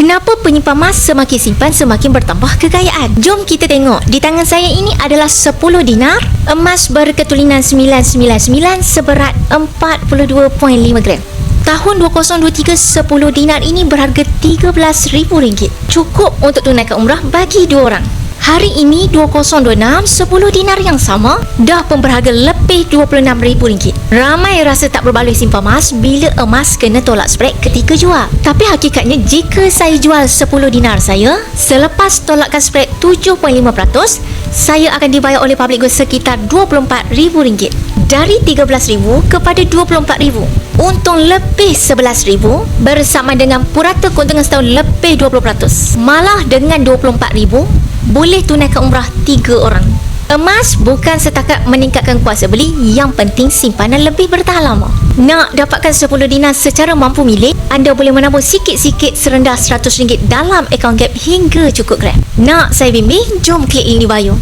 Kenapa penyimpan emas semakin simpan semakin bertambah kekayaan? Jom kita tengok. Di tangan saya ini adalah 10 dinar, emas berketulinan 999 seberat 42.5 gram. Tahun 2023, 10 dinar ini berharga RM13,000. Cukup untuk tunaikan umrah bagi 2 orang. Hari ini 2026, 10 dinar yang sama dah pun berharga lebih RM26,000. Ramai rasa tak berbaloi simpan emas bila emas kena tolak spread ketika jual. Tapi hakikatnya jika saya jual 10 dinar saya, selepas tolakan spread 7.5%, saya akan dibayar oleh public goods sekitar RM24,000. Dari RM13,000 kepada RM24,000. Untung lebih RM11,000 bersama dengan purata keuntungan setahun lebih 20%. Malah dengan RM24,000 boleh tunaikan umrah 3 orang. Emas bukan setakat meningkatkan kuasa beli, yang penting simpanan lebih bertahan lama. Nak dapatkan 10 dinar secara mampu milik, anda boleh menabung sikit-sikit serendah RM100 dalam akaun Gap hingga cukup Grab. Nak saya bimbing? Jom klik link di bio.